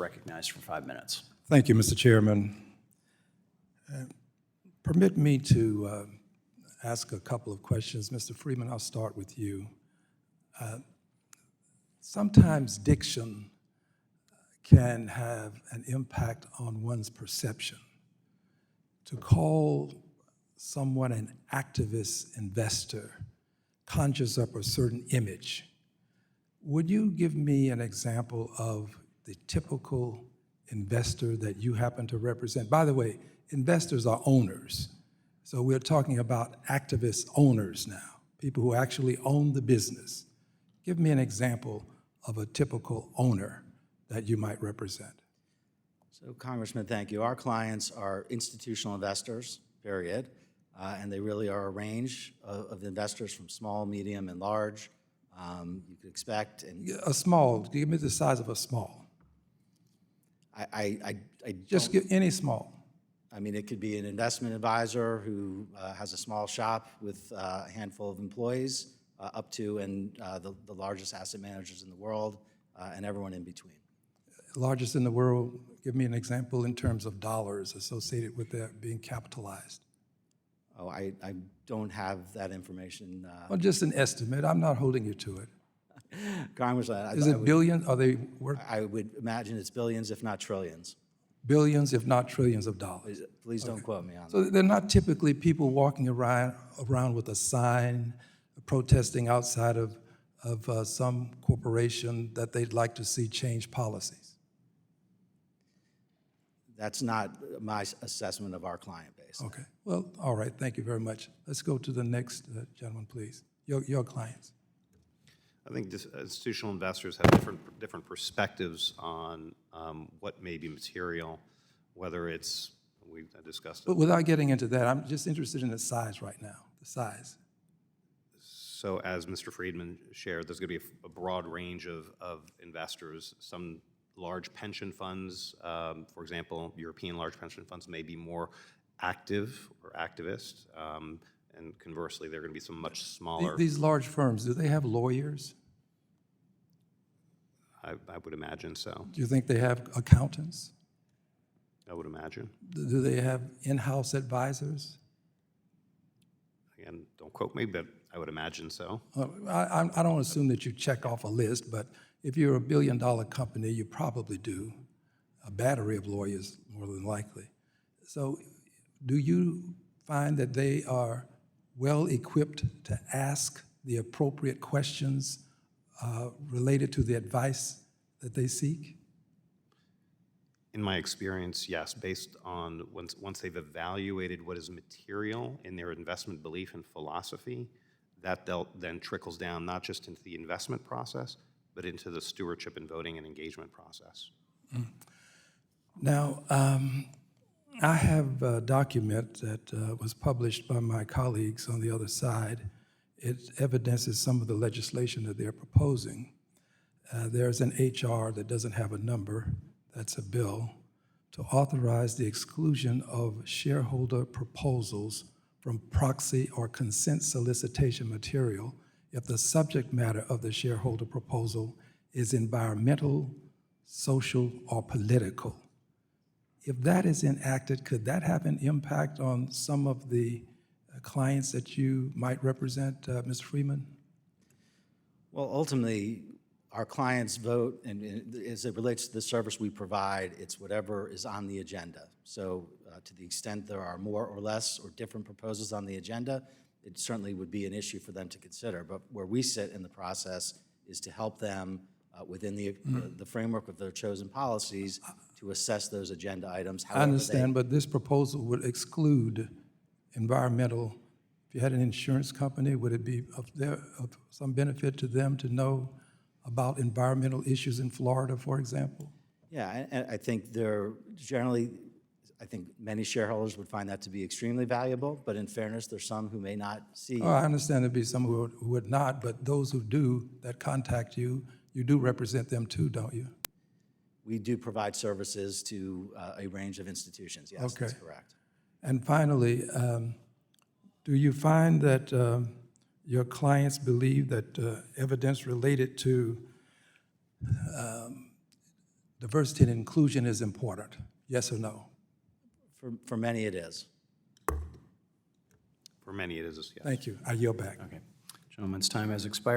Recognized for 5 minutes. Thank you, Mr. Chairman. Permit me to ask a couple of questions. Mr. Freeman, I'll start with you. Sometimes diction can have an impact on one's perception. To call someone an activist investor conjures up a certain image. Would you give me an example of the typical investor that you happen to represent? By the way, investors are owners. So we're talking about activist owners now, people who actually own the business. Give me an example of a typical owner that you might represent. So, Congressman, thank you. Our clients are institutional investors, period, and they really are a range of investors from small, medium, and large. You could expect. A small, give me the size of a small. I Just give any small. I mean, it could be an investment advisor who has a small shop with a handful of employees, up to the largest asset managers in the world, and everyone in between. Largest in the world, give me an example in terms of dollars associated with that being capitalized. Oh, I don't have that information. Well, just an estimate. I'm not holding you to it. Congressman, Is it billions? Are they worth I would imagine it's billions, if not trillions. billions, if not trillions of dollars? Please don't quote me on that. So they're not typically people walking around with a sign protesting outside of some corporation that they'd like to see change policies. That's not my assessment of our client base. Okay. Well, all right. Thank you very much. Let's go to the next gentleman, please. Your clients. I think institutional investors have different perspectives on what may be material, whether it's, we've discussed it. But without getting into that, I'm just interested in the size right now, the size. So as Mr. Friedman shared, there's going to be a broad range of investors. Some large pension funds, for example, European large pension funds may be more active or activist. And conversely, there are going to be some much smaller. These large firms, do they have lawyers? I would imagine so. Do you think they have accountants? I would imagine. Do they have in-house advisors? Again, don't quote me, but I would imagine so. I don't assume that you check off a list, but if you're a billion-dollar company, you probably do. A battery of lawyers, more than likely. So do you find that they are well-equipped to ask the appropriate questions related to the advice that they seek? In my experience, yes, based on once they've evaluated what is material in their investment belief and philosophy, that then trickles down not just into the investment process, but into the stewardship and voting and engagement process. Now, I have a document that was published by my colleagues on the other side. It evidences some of the legislation that they're proposing. There's an HR that doesn't have a number, that's a bill, to authorize the exclusion of shareholder proposals from proxy or consent solicitation material if the subject matter of the shareholder proposal is environmental, social, or political. If that is enacted, could that have an impact on some of the clients that you might represent, Mr. Freeman? Well, ultimately, our clients vote, and as it relates to the service we provide, it's whatever is on the agenda. So to the extent there are more or less or different proposals on the agenda, it certainly would be an issue for them to consider. But where we sit in the process is to help them within the framework of their chosen policies to assess those agenda items. I understand, but this proposal would exclude environmental. If you had an insurance company, would it be of some benefit to them to know about environmental issues in Florida, for example? Yeah, and I think I think many shareholders would find that to be extremely valuable, but in fairness, there's some who may not see. Oh, I understand there'd be some who would not, but those who do, that contact you, you do represent them too, don't you? We do provide services to a range of institutions, yes, Okay. That's correct. And finally, do you find that your clients believe that evidence related to diversity and inclusion is important? Yes or no? For many, it is. For many, it is, yes. Thank you. I yield back. Okay. Gentleman's time has expired.